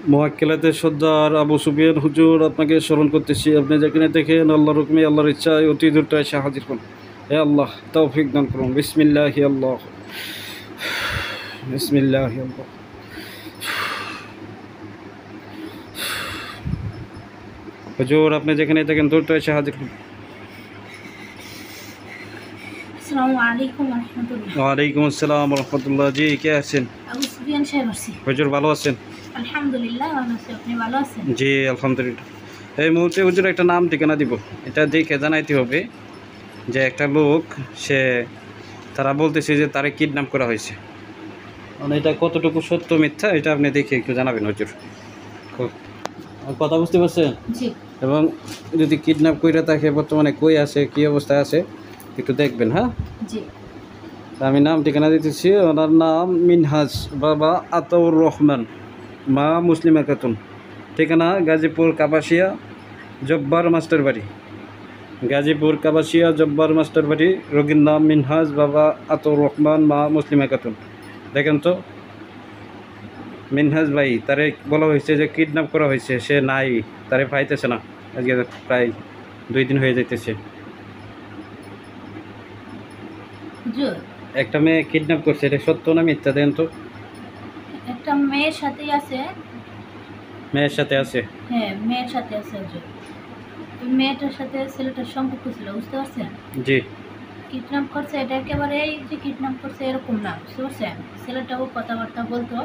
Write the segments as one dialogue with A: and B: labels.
A: মোয়াক্কেলাতে সর্দার আবু সুফিয়ান হুজুর, আপনাকে স্মরণ করতেছি। আপনি যেখানে দেখেন আল্লাহর হুকুমে আল্লাহর ইচ্ছায় অতি দ্রুত এসে হাজির করুন। হে আল্লাহ, তৌফিক দান করুন। বিসমিল্লাহি আল্লাহ, বিসমিল্লাহি আল্লাহ। হুজুর, আপনি যেখানে দেখেন দ্রুত এসে হাজির করুন।
B: আসসালামু আলাইকুম ওয়া রাহমাতুল্লাহ।
A: ওয়ালাইকুম আসসালাম ওয়া রাহমাতুল্লাহ। জি, কে আছেন?
B: আবু সুফিয়ান সাহেব আছি।
A: হুজুর ভালো আছেন?
B: আলহামদুলিল্লাহ ভালো আছি। আপনি ভালো আছেন?
A: জি আলহামদুলিল্লাহ। এই মুহূর্তে হুজুর একটা নাম ঠিকানা দিব, এটা দেখে জানাইতে হবে যে একটা লোক, তারা বলতেছে যে তারে কিডন্যাপ করা হয়েছে। মানে এটা কতটুকু সত্য মিথ্যা এটা আপনি দেখে একটু জানাবেন হুজুর। কথা বুঝতে পারছেন?
B: জি
A: এবং যদি কিডন্যাপ কইরা থাকে বর্তমানে কই আছে, কী অবস্থায় আছে একটু দেখবেন। হ্যাঁ,
B: জি
A: আমি নাম ঠিকানা দিতেছি। ওনার নাম মিনহাজ, বাবা আতাউর রহমান, মা মুসলিমা খাতুন। ঠিকানা গাজীপুর কাপাসিয়া জব্বার মাস্টার বাড়ি। গাজীপুর কাপাসিয়া জব্বার মাস্টার বাড়ি। রোগীর নাম মিনহাজ, বাবা আতাউর রহমান, মা মুসলিমা খাতুন। দেখেন তো মিনহাজ ভাই, তারে বলা হয়েছে যে কিডন্যাপ করা হয়েছে, সে নাই, তারে পাইতেছে না। আজকে প্রায় 2 দিন হয়ে যাইতেছে।
B: হুজুর,
A: একটা মেয়ে কিডন্যাপ করছে, এটা সত্য না মিথ্যা দেন তো?
B: একটা মেয়ের সাথেই আছে।
A: মেয়ের সাথে আছে?
B: হ্যাঁ, মেয়ের সাথে আছে হুজুর। ওই মেয়েটার সাথে ছেলেটার সম্পর্ক ছিল, বুঝতে পারছেন?
A: জি
B: কিডন্যাপ করছে এটা একেবারে এই যে কিডন্যাপ করছে এরকম না, বুঝতে পারছেন? ছেলেটাও কথাবার্তা বলতো,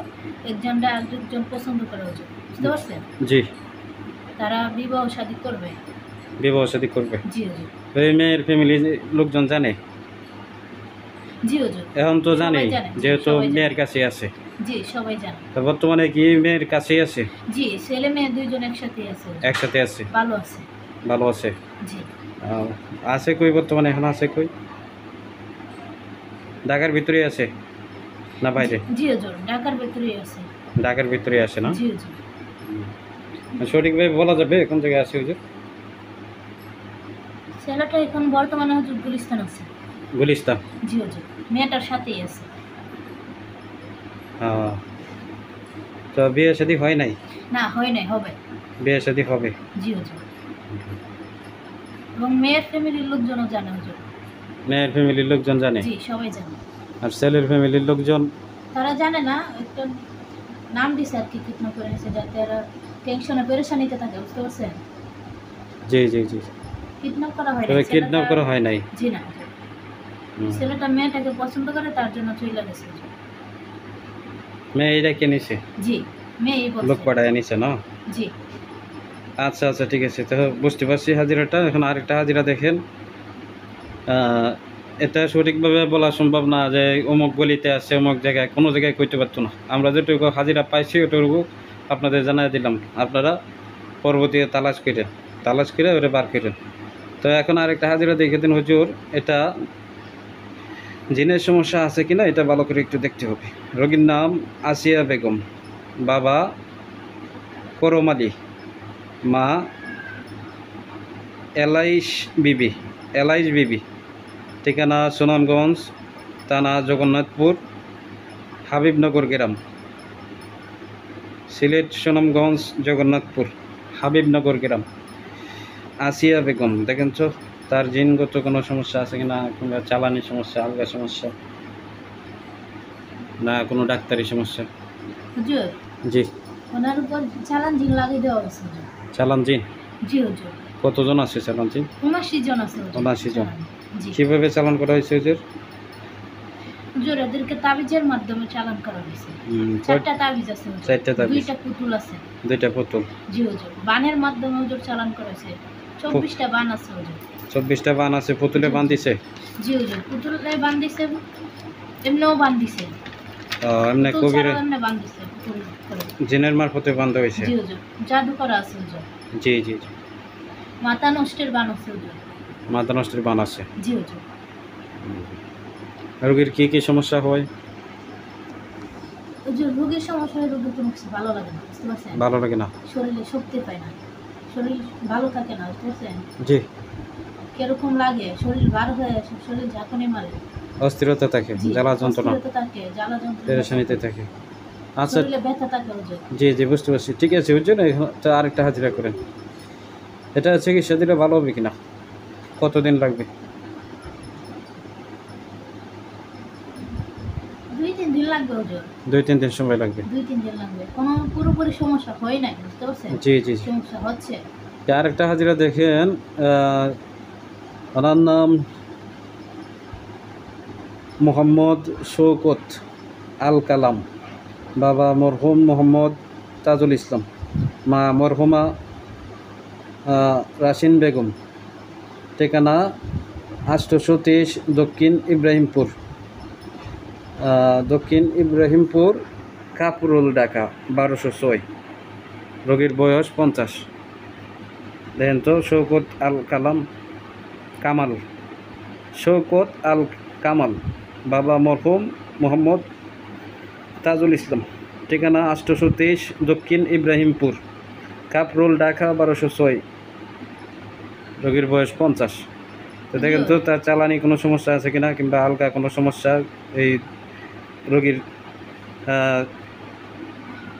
B: একজনটা আরেকজন পছন্দ করে হুজুর, বুঝতে পারছেন?
A: জি,
B: তারা বিবাহ শাদী করবে।
A: বিবাহ শাদী করবে।
B: জি হুজুর।
A: ওই মেয়ের ফ্যামিলি লোকজন জানে?
B: জি হুজুর।
A: এখন তো জানে,
B: সবাই জানে, জি,
A: যেহেতু
B: সবাই জানে।
A: মেয়ের কাছে আছে।
B: জি সবাই জানে।
A: তো বর্তমানে কি মেয়ের কাছেই আছে?
B: জি, ছেলে মেয়ে দুইজন একসাথে আছে হুজুর।
A: একসাথে আছে?
B: ভালো আছে।
A: ভালো আছে।
B: জি
A: আছে কই বর্তমানে, এখন আছে কই? ঢাকার ভিতরে আছে না বাইরে?
B: জি হুজুর, ঢাকার ভেতরেই আছে।
A: ঢাকার ভিতরে আছে না?
B: জি হুজুর।
A: সঠিকভাবে বলা যাবে কোন জায়গায় আছে হুজুর?
B: ছেলেটা এখন বর্তমানে হুজুর গুলিস্তান আছে।
A: গুলিস্তান?
B: জি হুজুর, মেয়েটার সাথেই আছে।
A: তো বিয়ে শাদী হয় নাই?
B: না, হয় নাই, হবে।
A: বিয়ে শাদী হবে?
B: জি হুজুর। এবং মেয়ের ফ্যামিলির লোকজনও জানে হুজুর।
A: মেয়ের ফ্যামিলির লোকজন জানে?
B: জি সবাই জানে।
A: আর ছেলের ফ্যামিলির লোকজন?
B: তারা জানে না, একটা নাম দিছে আর কি, কিডন্যাপ করে নিছে যাতে এরা টেনশনে পেরেশানিতে থাকে, বুঝতে পারছেন?
A: জি জি জি।
B: কিডন্যাপ করা হয়
A: তবে
B: নাই।
A: কিডন্যাপ করা হয় নাই?
B: জি না হুজুর। ছেলেটা মেয়েটাকে পছন্দ করে, তার জন্য চলে গেছে হুজুর।
A: মেয়ে এইটা কে নিছে?
B: জি, মেয়েই বলছে।
A: লোক পাঠায় নিছে না?
B: জি
A: আচ্ছা আচ্ছা, ঠিক আছে। তো বুঝতে পারছি হাজিরাটা। এখন আরেকটা হাজিরা দেখেন। এটা সঠিকভাবে বলা সম্ভব না যে অমুক গলিতে আছে, অমুক জায়গায়, কোনো জায়গায় কইতে পারতো না। আমরা যেটুকু হাজিরা পাইছি ওটুকু আপনাদের জানাই দিলাম। আপনারা পরবর্তীতে তালাশ করে ওটা বার করেন। তো এখন আরেকটা হাজিরা দেখে দিন হুজুর। এটা জিনের সমস্যা আছে কিনা এটা ভালো করে একটু দেখতে হবে। রোগীর নাম আসিয়া বেগম, বাবা করম আলী, মা এলাইশ বিবি। ঠিকানা সুনামগঞ্জ থানা জগন্নাথপুর, হাবিবনগর গ্রাম। সিলেট সুনামগঞ্জ জগন্নাথপুর হাবিবনগর গ্রাম। আসিয়া বেগম, দেখেন তো তার জিনগত কোনো সমস্যা আছে কিনা, কিংবা চালানি সমস্যা, আলগা সমস্যা, না কোনো ডাক্তারি সমস্যা?
B: হুজুর,
A: জি।
B: ওনার উপর চালান জিন লাগিয়ে দেওয়া হয়েছে হুজুর।
A: চালান জিন?
B: জি হুজুর।
A: কতজন আছে চালান জিন?
B: 79 জন আছে হুজুর।
A: 79 জন।
B: জি
A: কীভাবে চালান করা হয়েছে হুজুর?
B: হুজুর, এদেরকে তাবিজের মাধ্যমে চালান করা হয়েছে। 4টা তাবিজ আছে হুজুর।
A: 4টা তাবিজ?
B: 2টা পুতুল আছে।
A: 2টা পুতুল?
B: জি হুজুর। বানের মাধ্যমে হুজুর চালান করেছে। 24টা বান আছে হুজুর।
A: 24টা বান আছে? পুতুলে বান দিছে?
B: জি হুজুর, পুতুলে বান দিছে, এমনিও বান দিছে।
A: এমনি
B: পুতুল
A: কবিরে
B: ছাড়াও এমনি বান দিছে পুতুল করে।
A: জিনের মারফতে বান্ধা হয়েছে?
B: জি হুজুর, জাদু করা আছে হুজুর।
A: জি জি জি।
B: মাথা নষ্টের বান আছে হুজুর।
A: মাথা নষ্টের বান আছে?
B: জি হুজুর।
A: রোগীর কী কী সমস্যা হয়?
B: হুজুর, রোগীর সমস্যা হয়, রোগীর কোনো কিছু ভালো লাগে না, বুঝতে পারছেন?
A: ভালো লাগে না?
B: শরীরে শক্তি পায় না, শরীর ভালো থাকে না, বুঝতে পারছেন?
A: জি।
B: কিরকম লাগে, শরীর বার হয়ে আসে, শরীর ঝাঁকুনি মারে।
A: অস্থিরতা থাকে,
B: জি,
A: জ্বালা যন্ত্রণা,
B: অস্থিরতা থাকে, জ্বালা যন্ত্রণা
A: পেরেশানিতে
B: থাকে।
A: থাকে। আচ্ছা
B: শরীরে ব্যথা থাকে হুজুর।
A: জি জি বুঝতে পারছি, ঠিক আছে হুজুর, এখন তো আরেকটা হাজিরা করেন। এটা চিকিৎসা দিলে ভালো হবে কিনা, কতদিন লাগবে?
B: 2-3 দিন লাগবে হুজুর।
A: 2-3 দিন সময় লাগবে।
B: 2-3 দিন লাগবে। কোনো পুরোপুরি সমস্যা হয় নাই, বুঝতে পারছেন?
A: জি জি জি।
B: সমস্যা হচ্ছে।
A: আরেকটা হাজিরা দেখেন, ওনার নাম মোহাম্মদ শৌকত আল কালাম, বাবা মরহুম মোহাম্মদ তাজুল ইসলাম, মা মরহুমা রাশিন বেগম, ঠিকানা 830 দক্ষিণ ইব্রাহিমপুর, দক্ষিণ ইব্রাহিমপুর, কাপুরুল, ঢাকা 1206। রোগীর বয়স 50। দেখেন তো, শৌকত আল কালাম কামাল, শৌকত আল কামাল, বাবা মরহুম মোহাম্মদ তাজুল ইসলাম, ঠিকানা 823 দক্ষিণ ইব্রাহিমপুর, কাপরুল, ঢাকা 1206। রোগীর বয়স 50। তো দেখেন তো তার চালানি কোনো সমস্যা আছে কিনা, কিংবা হালকা কোনো সমস্যা এই রোগীর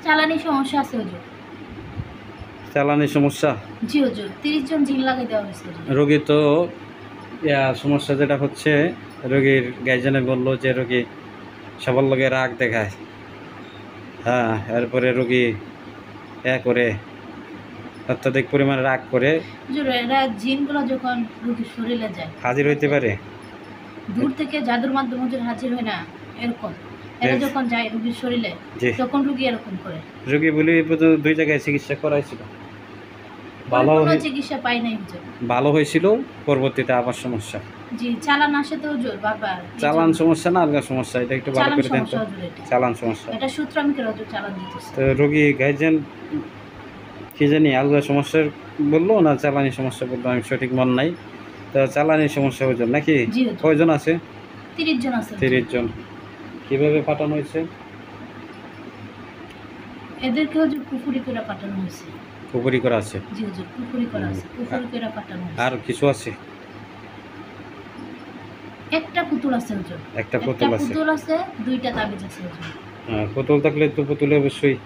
B: চালানি সমস্যা আছে হুজুর।
A: চালানি সমস্যা।
B: জি হুজুর, 30 জন জিন লাগিয়ে দেওয়া হয়েছে হুজুর।
A: রোগী তো সমস্যা যেটা হচ্ছে, রোগীর গার্জেনে বললো যে রোগী সবার লগে রাগ দেখায়, হ্যাঁ, এরপরে রোগী করে অত্যাধিক পরিমাণে রাগ করে
B: হুজুর, এরা জিনগুলো যখন রোগীর শরীরে যায়,
A: হাজির হইতে পারে।
B: দূর থেকে জাদুর মাধ্যমে হুজুর হাজির হয় না, এরকম এরা
A: বেশ।
B: যখন যায় রোগীর শরীরে,
A: জি,
B: তখন রোগী এরকম করে।
A: রোগী বলি এই পর্যন্ত 2 জায়গায় চিকিৎসা করাইছিল, ভালো
B: পরে কোনো চিকিৎসা পাই নাই হুজুর।
A: ভালো হয়েছিল, পরবর্তীতে আবার সমস্যা।
B: জি, চালান আসে তো হুজুর বারবার।
A: চালান সমস্যা না আলগা সমস্যা, এটা একটু ভালো
B: চালান
A: করে দেন তো।
B: সমস্যা হুজুর এটা।
A: চালান সমস্যা।
B: এটা সূত্র আমি কেন হুজুর চালান দিতেছি।
A: তো রোগী গার্জেন কি জানি আলগা সমস্যার বললো না চালানি সমস্যা বললো, আমি সঠিক মন নাই। তো চালানি সমস্যা ওজন নাকি?
B: জি হুজুর।
A: কয়জন আছে?
B: 30 জন আছে হুজুর।
A: 30 জন। কিভাবে পাঠানো হয়েছে?
B: এদেরকে হুজুর কুফুরি করে পাঠানো হয়েছে।
A: পুকুরি করা আছে।
B: জি হুজুর, কুফুরি করা আছে, কুফুরি করে পাঠানো হয়েছে।
A: আর কিছু আছে?
B: একটা পুতুল আছে হুজুর।
A: একটা
B: একটা
A: পুতুল আছে।
B: পুতুল আছে, 2টা তাবিজ আছে হুজুর।
A: পুতুল থাকলে তো পুতুলে অবশ্যই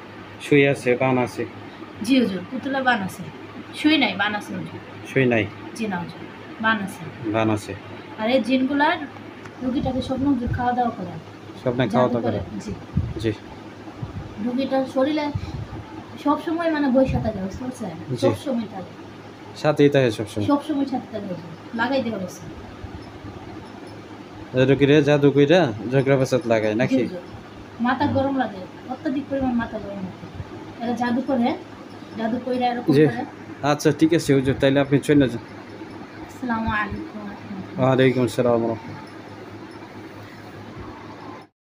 A: সুই আছে, বান আছে।
B: জি হুজুর, পুতুলে বান আছে। শুই নাই, বান আছে হুজুর।
A: সুই নাই,
B: জি না হুজুর, বান আছে।
A: বান আছে।
B: আর এই জিনগুলার রুগীটাকে স্বপ্ন হুজুর খাওয়া দাওয়া করে,
A: স্বপ্নে খাওয়া
B: জাদু
A: দাওয়া করে।
B: জি,
A: জি
B: রুগীটার শরীরে সবসময় মানে বৈশা থাকে, বুঝতে পারছেন?
A: জি।
B: সবসময় থাকে,
A: সাথেই থাকে সবসময়।
B: সবসময় সাথে থাকে হুজুর। লাগাই দেওয়া হয়েছে।
A: রোগীরে জাদু কইরা ঝগড়া ফাসাদ লাগায়
B: জি
A: নাকি?
B: হুজুর, মাথা গরম লাগে, অত্যাধিক পরিমাণ মাথা গরম লাগে। এরা জাদু করে, জাদু কইরা এরকম
A: জি।
B: করে।
A: আচ্ছা ঠিক আছে হুজুর, তাইলে আপনি চলে যান।
B: আসসালামু আলাইকুম ওয়া রাহমাতুল্লাহ।
A: ওয়ালাইকুম আসসালাম।